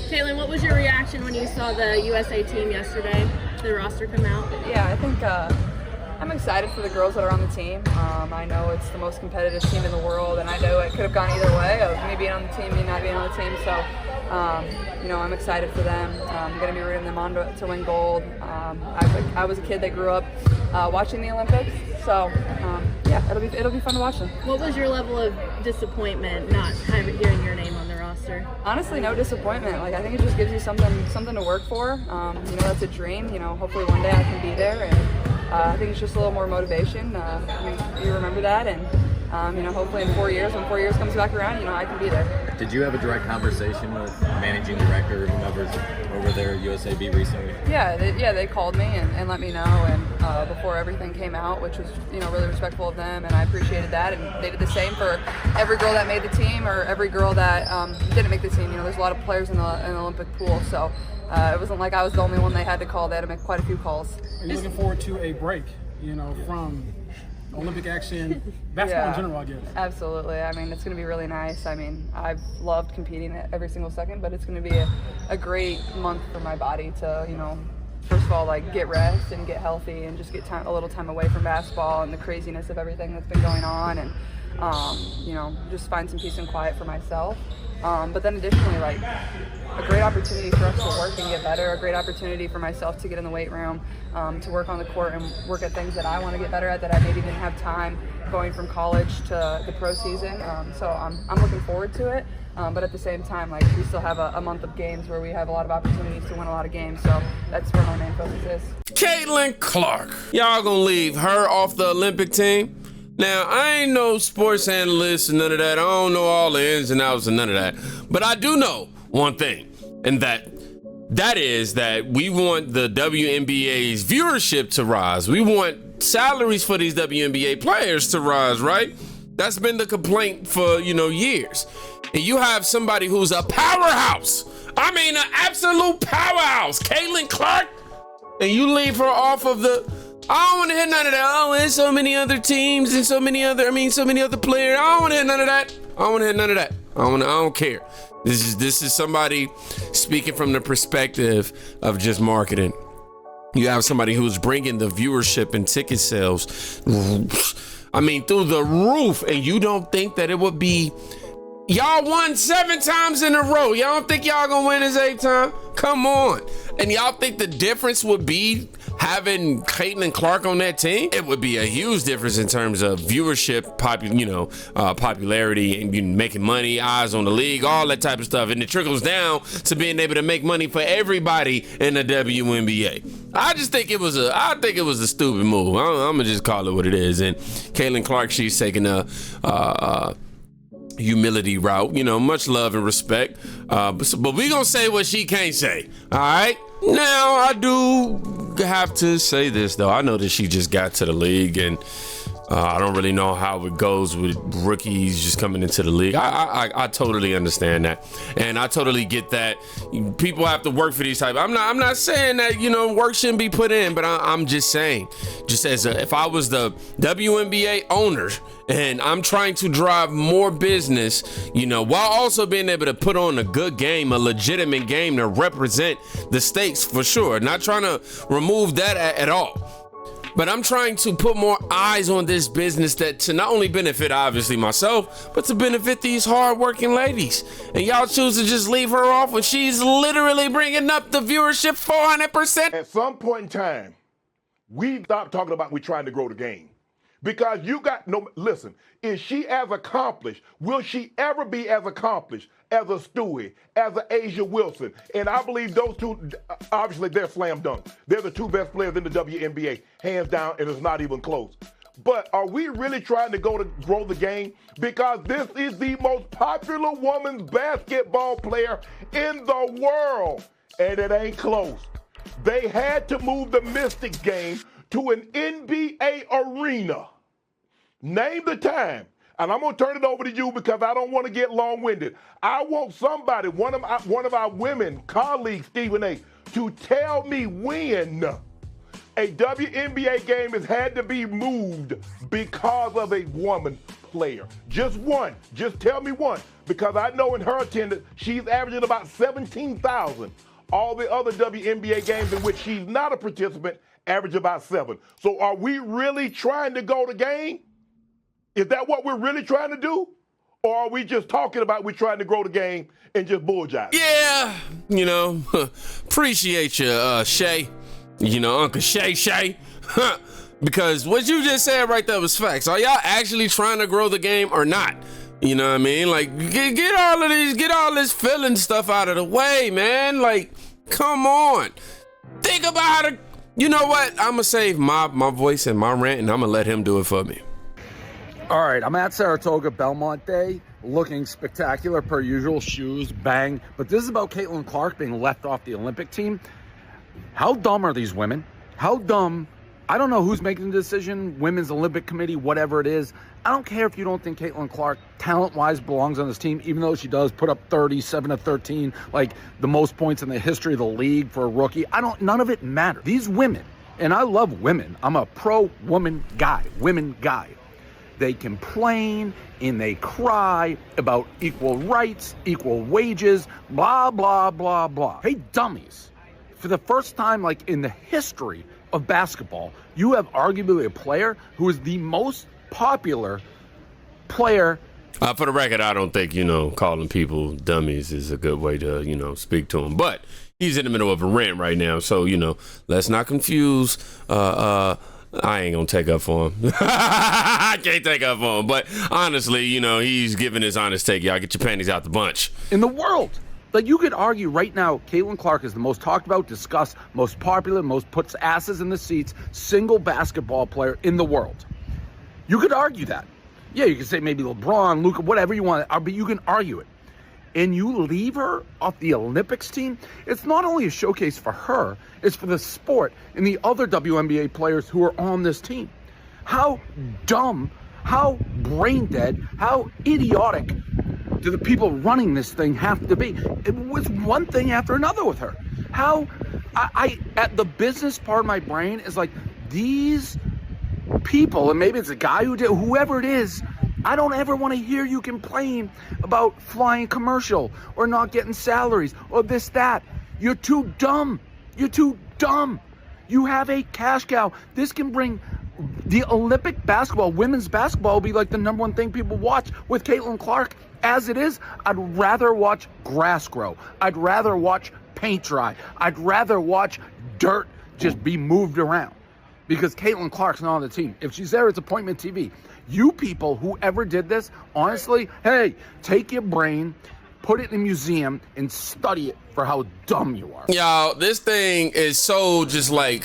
Kaylin, what was your reaction when you saw the USA team yesterday, the roster come out? Yeah, I think I'm excited for the girls that are on the team. I know it's the most competitive team in the world, and I know it could have gone either way of me being on the team, me not being on the team. So, I'm excited for them. I'm going to be rooting them on to win gold. I was a kid that grew up watching the Olympics, so it'll be fun to watch them. What was your level of disappointment not hearing your name on the roster? Honestly, no disappointment. I think it just gives you something to work for. That's a dream. Hopefully one day I can be there, and I think it's just a little more motivation. You remember that, and hopefully in 4 years, when 4 years comes back around, I can be there. Did you have a direct conversation with managing director or whoever's over there at USAB recently? Yeah, they called me and let me know, and before everything came out, which was really respectful of them, and I appreciated that. And they did the same for every girl that made the team or every girl that didn't make the team. There's a lot of players in the Olympic pool, so it wasn't like I was the only one they had to call. They had to make quite a few calls. Are you looking forward to a break, from Olympic action, basketball in general, I guess? Absolutely. It's going to be really nice. I've loved competing every single second, but it's going to be a great month for my body to, first of all, get rest and get healthy and just get a little time away from basketball and the craziness of everything that's been going on, and, just find some peace and quiet for myself. But then additionally, a great opportunity for us to work and get better, a great opportunity for myself to get in the weight room, to work on the court and work at things that I want to get better at that I maybe didn't have time going from college to the pro season. So I'm looking forward to it. But at the same time, we still have a month of games where we have a lot of opportunities to win a lot of games. So that's where my main focus is. Caitlin Clark. Y'all gonna leave her off the Olympic team? Now, I ain't no sports analyst and none of that. I don't know all the ins and outs and none of that. But I do know one thing, and that is that we want the WNBA's viewership to rise. We want salaries for these WNBA players to rise, right? That's been the complaint for, years. And you have somebody who's a powerhouse. An absolute powerhouse. Caitlin Clark. And you leave her off of the... I don't want to hear none of that. Oh, there's so many other teams and so many other players. I don't want to hear none of that. I don't care. This is somebody speaking from the perspective of just marketing. You have somebody who's bringing the viewership and ticket sales, through the roof, and you don't think that it would be... Y'all won 7 times in a row. Y'all don't think y'all gonna win this 8th time? Come on. And y'all think the difference would be having Caitlin Clark on that team? It would be a huge difference in terms of viewership, popularity, and making money, eyes on the league, all that type of stuff. And it trickles down to being able to make money for everybody in the WNBA. I think it was a stupid move. I'm gonna just call it what it is. And Caitlin Clark, she's taking a humility route, much love and respect, but we gonna say what she can't say. All right, now I do have to say this though. I know that she just got to the league, and I don't really know how it goes with rookies just coming into the league. I totally understand that, and I totally get that people have to work for these type. I'm not saying that work shouldn't be put in, but I'm just saying, if I was the WNBA owner and I'm trying to drive more business, while also being able to put on a good game, a legitimate game to represent the states for sure. Not trying to remove that at all. But I'm trying to put more eyes on this business to not only benefit, obviously, myself, but to benefit these hardworking ladies. And y'all choose to just leave her off when she's literally bringing up the viewership 400%. At some point in time, we stopped talking about we trying to grow the game. Because listen, is she as accomplished? Will she ever be as accomplished as a Stewie, as a Asia Wilson? And I believe those two, obviously they're slam dunk. They're the 2 best players in the WNBA, hands down, and it's not even close. But are we really trying to grow the game? Because this is the most popular women's basketball player in the world, and it ain't close. They had to move the Mystics game to an NBA arena. Name the time. And I'm going to turn it over to you because I don't want to get long-winded. I want somebody, one of our women colleagues, Stephen A., to tell me when a WNBA game has had to be moved because of a woman player. Just one. Just tell me one. because I know in her attendance, she's averaging about 17,000. All the other WNBA games in which she's not a participant average about 7. So are we really trying to go to game? Is that what we're really trying to do? Or are we just talking about we're trying to grow the game and just bulljive? Yeah, appreciate you, Shay. Uncle Shay. Because what you just said right there was facts. Are y'all actually trying to grow the game or not? You know what I mean? Like, get all this filling stuff out of the way, man. Like, come on. Think about how to, you know what? I'm going to save my voice and my rant, and I'm going to let him do it for me. All right, I'm at Saratoga Belmont Day, looking spectacular per usual, shoes, bang. But this is about Caitlin Clark being left off the Olympic team. How dumb are these women? How dumb? I don't know who's making the decision, Women's Olympic Committee, whatever it is. I don't care if you don't think Caitlin Clark, talent-wise, belongs on this team, even though she does put up 37 to 13, like the most points in the history of the league for a rookie. None of it matters. These women, and I love women. I'm a pro-woman guy, women guy. They complain and they cry about equal rights, equal wages, blah, blah, blah, blah. Hey, dummies. For the first time, like in the history of basketball, you have arguably a player who is the most popular player. For the record, I don't think, calling people dummies is a good way to, speak to them. But he's in the middle of a rant right now. So, let's not confuse. I ain't going to take up for him. I can't take up for him. But honestly, he's giving his honest take. Y'all get your panties out the bunch. In the world. Like, you could argue right now, Caitlin Clark is the most talked about, discussed, most popular, most puts asses in the seats, single basketball player in the world. You could argue that. Yeah, you could say maybe LeBron, Luka, whatever you want, but you can argue it. And you leave her off the Olympics team, it's not only a showcase for her, it's for the sport and the other WNBA players who are on this team. How dumb, how brain dead, how idiotic do the people running this thing have to be? It was one thing after another with her. How I at the business part of my brain is like, these people, and maybe it's a guy who did, whoever it is, I don't ever want to hear you complain about flying commercial or not getting salaries or this, that. You're too dumb. You're too dumb. You have a cash cow. This can bring the Olympic basketball, women's basketball will be like the number one thing people watch with Caitlin Clark. As it is, I'd rather watch grass grow. I'd rather watch paint dry. I'd rather watch dirt just be moved around. Because Caitlin Clark's not on the team. If she's there, it's appointment TV. You people, whoever did this, honestly, hey, take your brain, put it in a museum, and study it for how dumb you are. Y'all, this thing is so just like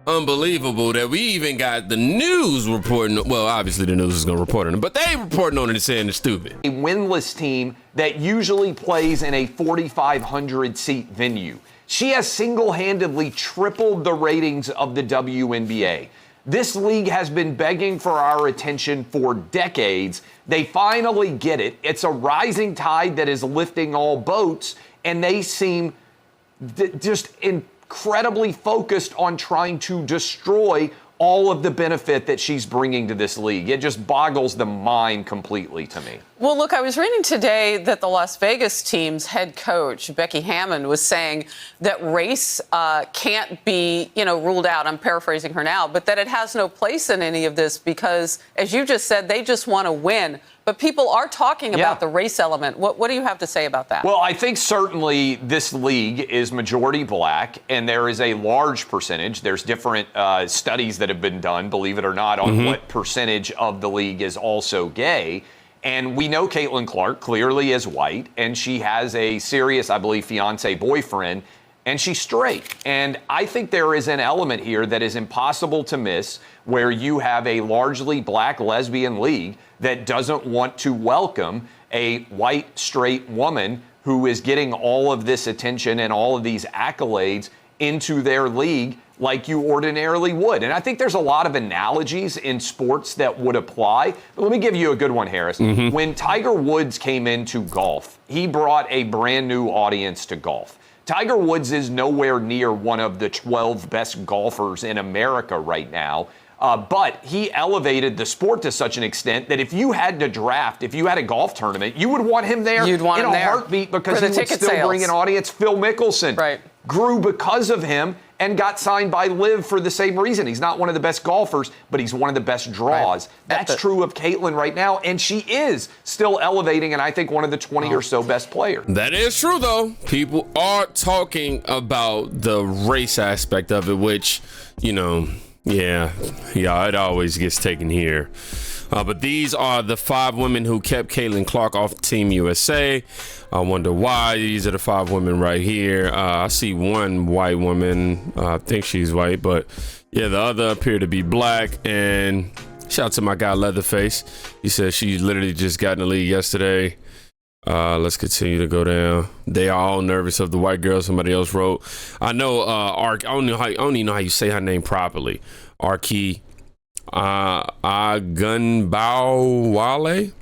unbelievable that we even got the news reporting. Well, obviously the news is going to report on it, but they reporting on it and saying it's stupid. A winless team that usually plays in a 4,500 seat venue. She has single-handedly tripled the ratings of the WNBA. This league has been begging for our attention for decades. They finally get it. It's a rising tide that is lifting all boats, and they seem just incredibly focused on trying to destroy all of the benefit that she's bringing to this league. It just boggles the mind completely to me. Well, look, I was reading today that the Las Vegas team's head coach, Becky Hammond, was saying that race can't be, ruled out. I'm paraphrasing her now, but that it has no place in any of this because, as you just said, they just want to win. But people are talking about the race element. What do you have to say about that? Well, I think certainly this league is majority black, and there is a large percentage. There's different studies that have been done, believe it or not, on what percentage of the league is also gay. And we know Caitlin Clark clearly is white, and she has a serious, I believe, fiance boyfriend, and she's straight. And I think there is an element here that is impossible to miss, where you have a largely black lesbian league that doesn't want to welcome a white, straight woman who is getting all of this attention and all of these accolades into their league like you ordinarily would. And I think there's a lot of analogies in sports that would apply. But let me give you a good one, Harris. When Tiger Woods came into golf, he brought a brand new audience to golf. Tiger Woods is nowhere near one of the 12 best golfers in America right now. But he elevated the sport to such an extent that if you had to draft, if you had a golf tournament, you would want him there in a heartbeat because he would still bring an audience. Phil Mickelson grew because of him and got signed by Liv for the same reason. He's not one of the best golfers, but he's one of the best draws. That's true of Caitlin right now, and she is still elevating, and I think one of the 20 or so best players. That is true, though. People are talking about the race aspect of it, which, you know, yeah, it always gets taken here. But these are the 5 women who kept Caitlin Clark off Team USA. I wonder why. These are the 5 women right here. I see one white woman. I think she's white, but yeah, the other appear to be black. And shout out to my guy Leatherface. He said she literally just got in the league yesterday. Let's continue to go down. They are all nervous of the white girl. Somebody else wrote. I know. I don't even know how you say her name properly. Arki. Ogunbowale.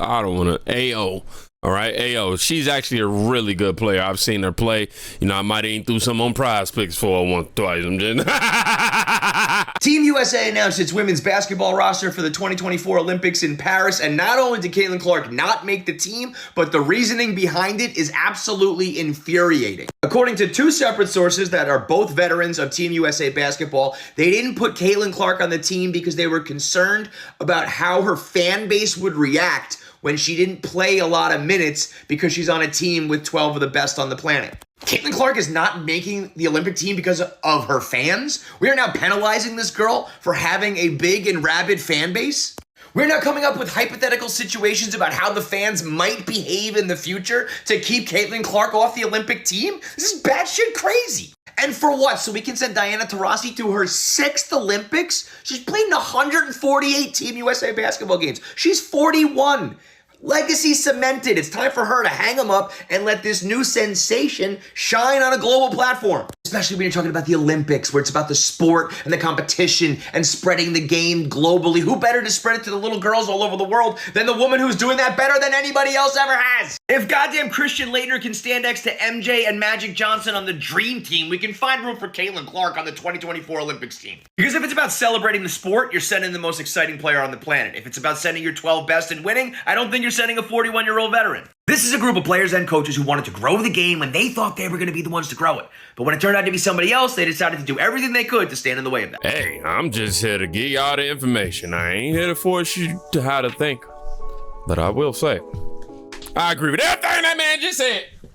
I don't want to. AO. All right, AO. She's actually a really good player. I've seen her play. You know, I might aim through some on Prize Picks for one twice. I'm just Team USA announced its women's basketball roster for the 2024 Olympics in Paris, and not only did Caitlin Clark not make the team, but the reasoning behind it is absolutely infuriating. According to 2 separate sources that are both veterans of Team USA basketball, they didn't put Caitlin Clark on the team because they were concerned about how her fan base would react when she didn't play a lot of minutes because she's on a team with 12 of the best on the planet. Caitlin Clark is not making the Olympic team because of her fans. We are now penalizing this girl for having a big and rabid fan base. We're now coming up with hypothetical situations about how the fans might behave in the future to keep Caitlin Clark off the Olympic team. This is batshit crazy. And for what? So we can send Diana Taurasi to her 6th Olympics? She's played in 148 Team USA basketball games. She's 41. Legacy cemented. It's time for her to hang them up and let this new sensation shine on a global platform. Especially when you're talking about the Olympics, where it's about the sport and the competition and spreading the game globally. Who better to spread it to the little girls all over the world than the woman who's doing that better than anybody else ever has? If goddamn Christian Laettner can stand next to MJ and Magic Johnson on the Dream Team, we can find room for Caitlin Clark on the 2024 Olympics team. Because if it's about celebrating the sport, you're sending the most exciting player on the planet. If it's about sending your 12 best and winning, I don't think you're sending a 41-year-old veteran. This is a group of players and coaches who wanted to grow the game when they thought they were going to be the ones to grow it. But when it turned out to be somebody else, they decided to do everything they could to stand in the way of that. Hey, I'm just here to give y'all the information. I ain't here to force you to how to think. But I will say, I agree with everything that man just said.